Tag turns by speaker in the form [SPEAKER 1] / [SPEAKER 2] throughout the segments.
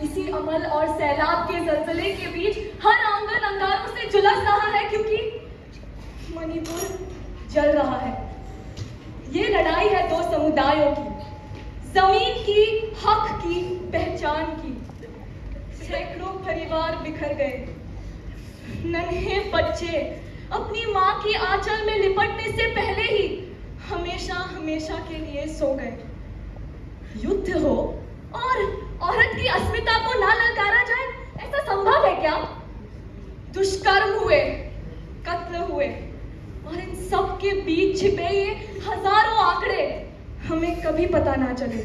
[SPEAKER 1] इसी अमल और सैलाब के जलजले के बीच हर आंगन अंगारों से झुलस रहा है, क्योंकि मणिपुर जल रहा है। ये लड़ाई है दो समुदायों की, जमीन की, हक की, पहचान की। सैकड़ों परिवार बिखर गए, नन्हे बच्चे अपनी माँ की आंचल में लिपटने से पहले ही हमेशा हमेशा के लिए सो गए। युद्ध हो और औरत की अस्मिता को ना ललकारा जाए, ऐसा संभव है क्या? दुष्कर्म हुए, कत्ल हुए, और इन सब के बीच छिपे ये हजारों आंकड़े हमें कभी पता ना चले।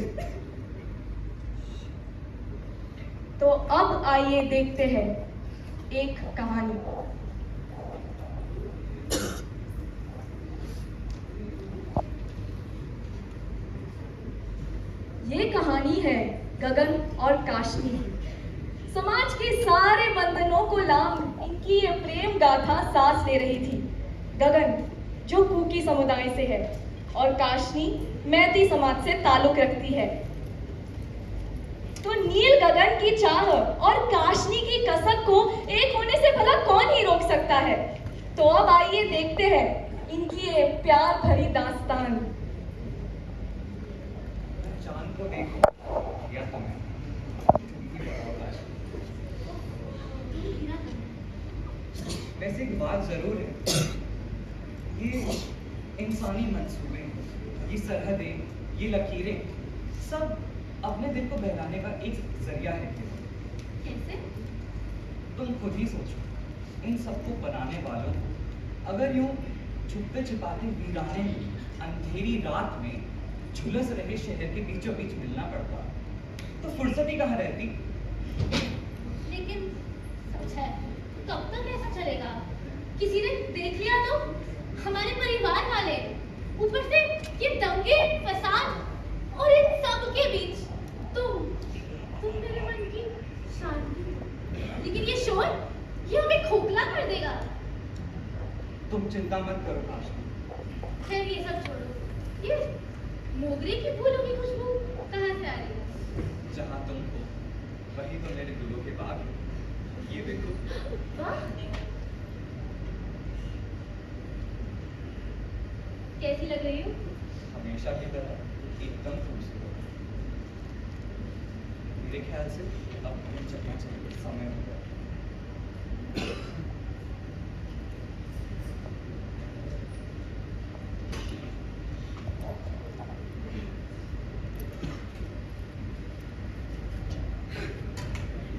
[SPEAKER 1] तो अब आइए देखते हैं एक कहानी। ये कहानी है गगन और काशनी की। समाज के सारे बंधनों को लांघ इनकी ये प्रेम गाथा सांस ले रही थी। गगन जो कुकी समुदाय से है और काशनी मैती समाज से ताल्लुक रखती है। तो नील गगन की चाह और काशनी की कसक को एक होने से भला कौन ही रोक सकता है। तो अब आइए देखते हैं इनकी ये प्यार भरी दास्तान।
[SPEAKER 2] चांद को देखो या तुम्हें वैसे एक बात जरूर है, ये इंसानी मंसूबे, ये सरहदें, ये लकीरें सब अपने दिल को बहलाने का एक जरिया है।
[SPEAKER 1] कैसे?
[SPEAKER 2] तुम खुद ही सोचो, इन सबको बनाने वालों को अगर यूं छुपते छिपाते वीराने में अंधेरी रात में झुलस रहे शहर के बीचों बीच मिलना पड़ता तो फुर्सत ही कहाँ रहती।
[SPEAKER 3] लेकिन सच है, कब तक ऐसा चलेगा? किसी ने देख लिया तो हमारे परिवार वाले, ऊपर से ये दंगे, फसाद और इन सब के बीच तुम मेरे मन की शांति। लेकिन ये शोर, ये हमें खोखला कर देगा।
[SPEAKER 2] तुम चिंता मत करो काशनी।
[SPEAKER 3] खैर ये सब छोड़ो, ये मोगरे की फूलों की खुशबू कहाँ से आ रही है?
[SPEAKER 2] जहाँ तुम हो वही तो मेरे दिलों के बाग हैं। ये देखो।
[SPEAKER 3] वाह, कैसी लग रही हूँ?
[SPEAKER 2] हमेशा की तरह एकदम खूबसूरत। मेरे ख्याल से अब हमें चलना चाहिए, समय हो गया।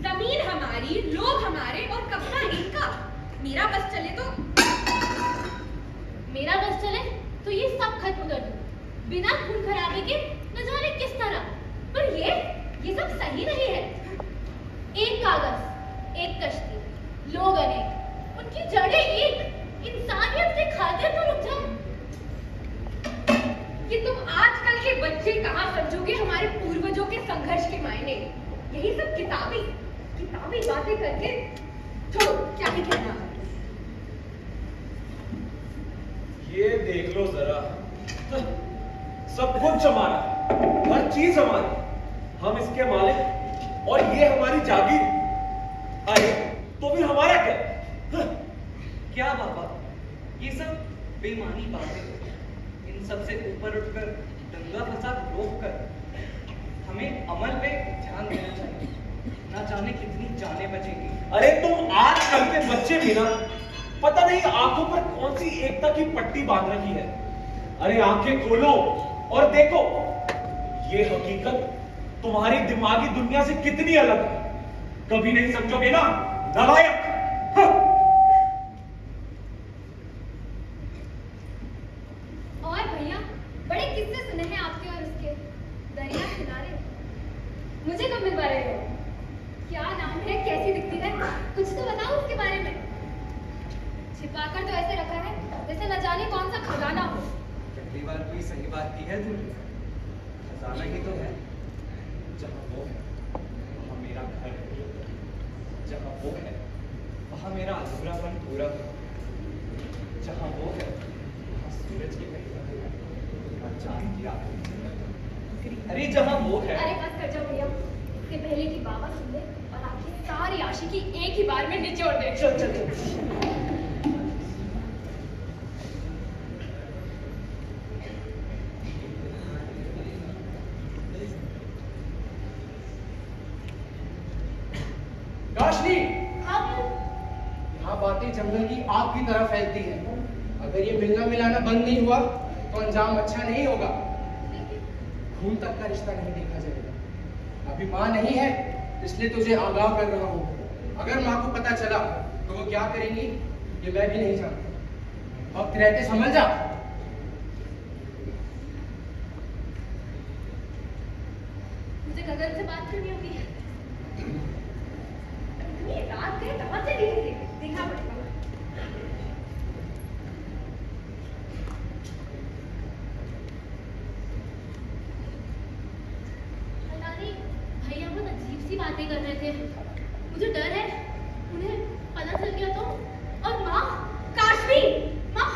[SPEAKER 1] जमीन हमारी, लोग हमारे और कब्जा इनका। मेरा बस चले
[SPEAKER 3] तो ये सब खत्म कर दूं, बिना खून खराबे के न जाने किस तरह। पर ये सब सही नहीं है। एक कागज, एक कश्ती, लोग अनेक, उनकी जड़ें एक, इंसानियत के खातिर तो रुक जाए।
[SPEAKER 1] कि तुम आजकल के बच्चे कहाँ समझोगे हमारे पूर्वजों के संघर्ष के मायने। यही सब किताबी बातें करके छोड़ो, क्या ही कहना है।
[SPEAKER 4] ये देख लो जरा, सब कुछ हमारा, हर चीज हमारी, हम इसके मालिक और ये हमारी जागीर। अरे तो फिर हमारा क्या?
[SPEAKER 2] क्या बाबा, ये सब बेमानी बातें। इन सब से ऊपर उठकर दंगा फसाद रोककर हमें अमल पे ध्यान देना चाहिए। ना जाने कितनी जानें बचेंगी।
[SPEAKER 4] अरे तुम आजकल के बच्चे भी ना, पता नहीं आंखों पर कौन सी एकता की पट्टी बांध रखी है। अरे आंखें खोलो और देखो, ये हकीकत तुम्हारी दिमागी दुनिया से कितनी अलग है। कभी नहीं समझोगे ना नालायक।
[SPEAKER 3] और भैया, बड़े किस्से सुने हैं आपके और उसके, दरिया किनारे।
[SPEAKER 1] मुझे कब मिलवा रहे हो?
[SPEAKER 3] क्या नाम है, कैसी दिखती है, कुछ तो बताओ उसके बारे में। छिपाकर तो ऐसे रखा है जैसे न जाने कौन सा खजाना हो।
[SPEAKER 2] पहली बार कोई सही बात की है तुमने। खजाना ही तो है। जहाँ वो है वहाँ मेरा घर है। जहाँ वो है वहाँ मेरा अधूरापन पूरा है। जहाँ वो है वहाँ सूरज की महक और चांद की आंखें। अरे जहाँ वो है।
[SPEAKER 3] अरे बस कर जाओ भैया, इससे पहले कि बाबा सुन ले और आपकी सारी आशिकी एक ही बार में निचोड़ दे।
[SPEAKER 2] चल चल चल।
[SPEAKER 5] रोशनी,
[SPEAKER 3] हाँ
[SPEAKER 5] यहाँ बातें जंगल की आग की तरह फैलती हैं। अगर ये मिलना मिलाना बंद नहीं हुआ तो अंजाम अच्छा नहीं होगा। खून तक का रिश्ता नहीं देखा जाएगा। अभी माँ नहीं है इसलिए तुझे आगाह कर रहा हूँ। अगर माँ को पता चला तो वो क्या करेंगी ये मैं भी नहीं जानता। वक्त रहते समझ जा।
[SPEAKER 3] मुझे गगन से बात करनी होगी। इतनी रात गए कहाँ चली गई थी? देखना पड़ेगा। नानी, भैया बहुत अजीब सी बातें कर रहे थे। मुझे डर है उन्हें पता चल गया तो। और माँ, काशवी, माँ,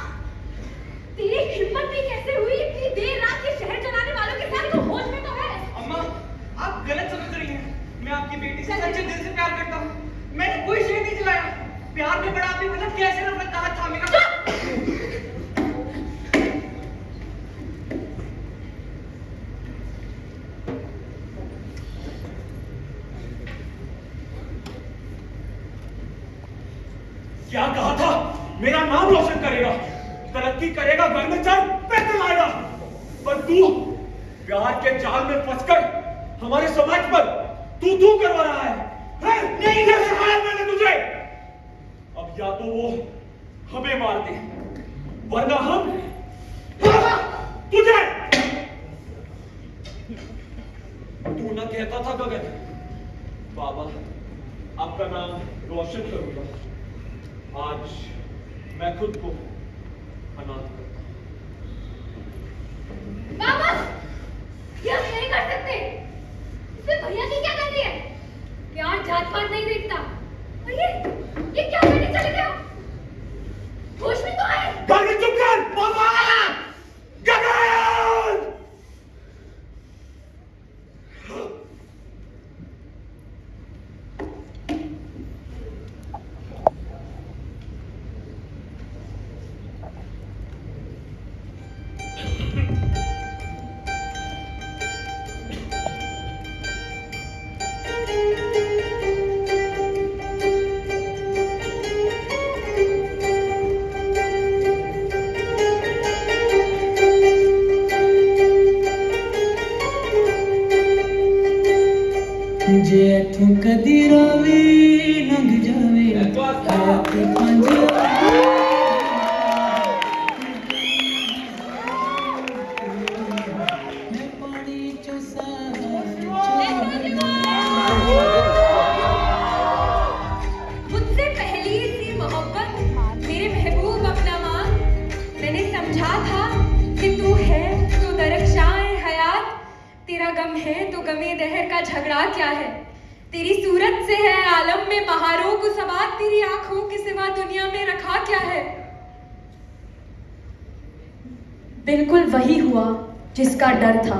[SPEAKER 3] तेरी हिम्मत भी कैसे हुई इतनी देर रात के शहर चलाने वालों के साथ? तो होश में तो है।
[SPEAKER 2] अम्मा, आप गलत समझ रही हैं। मैं आपकी बेटी से सच्चे दिल से प्यार करता हूँ। मैंने कोई शहर नहीं चलाया। प्यार में बड़ा आदमी मतलब कैसे नफरत का हाथ थामेगा?
[SPEAKER 4] क्या कहा था? मेरा नाम रोशन करेगा, तरक्की करेगा, घर में चार पैसे लाएगा। पर तू प्यार के जाल में फंसकर हमारे समाज पर तू करवा रहा है। नहीं कर सिखाया मैंने तुझे। अब या तो वो हमें मार दे वरना हम तुझे। तू ना कहता था गगन, बाबा आपका नाम रोशन करूंगा। आज मैं खुद को अनाथ करता हूं।
[SPEAKER 3] बाबा, ये हम नहीं कर सकते। इसमें भैया की क्या गलती है? प्यार जात पात नहीं देखता। और ये क्या करने चले गए? होश में तो आए।
[SPEAKER 4] गगन चुप कर। बाबा गगन।
[SPEAKER 6] जे तू कदी रोवे लंघ जावे रात पंज मैं पानी चो
[SPEAKER 1] मुझसे पहली सी मोहब्बत मेरे महबूब अपना मांग। मैंने समझा था कि तू है तो दरख्शां हयात, तेरा गम है तो गमे दहर का झगड़ा क्या है। तेरी सूरत से है आलम में बहारों को सवार, तेरी आंखों के सिवा दुनिया में रखा क्या है। बिल्कुल वही हुआ जिसका डर था।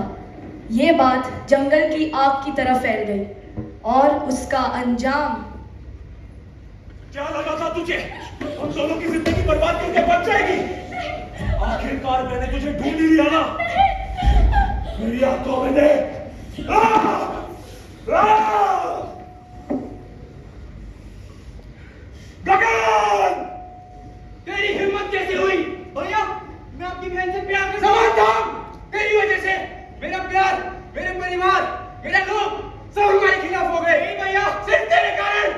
[SPEAKER 1] ये बात जंगल की आग की तरह फैल गई और उसका अंजाम।
[SPEAKER 4] क्या लगा था तुझे हम दोनों की जिंदगी बर्बाद करके बच जाएगी? आखिरकार मैंने तुझे ढूंढ ही लिया ना। मेरी आंखों में देख। गगन,
[SPEAKER 5] तेरी हिम्मत कैसे हुई?
[SPEAKER 2] भैया, मैं आपकी बहन से प्यार करता
[SPEAKER 5] समाज थाम। तेरी वजह से मेरा प्यार, मेरे परिवार, मेरे लोग सब हमारे खिलाफ हो गए।
[SPEAKER 2] नहीं भैया,
[SPEAKER 5] सिर्फ तेरे कारण।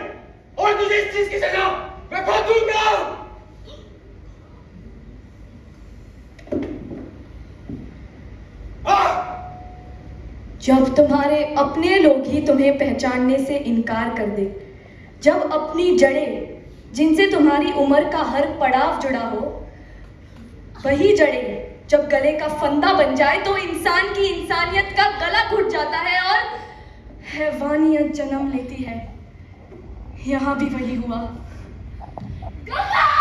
[SPEAKER 5] और तुझे इस चीज की सजा मैं खुद दूंगा।
[SPEAKER 1] जब तुम्हारे अपने लोग ही तुम्हें पहचानने से इनकार कर दे, जब अपनी जड़ें जिनसे तुम्हारी उम्र का हर पड़ाव जुड़ा हो, वही जड़ें जब गले का फंदा बन जाए तो इंसान की इंसानियत का गला घुट जाता है और हैवानियत जन्म लेती है। यहाँ भी वही हुआ।
[SPEAKER 3] गंगा!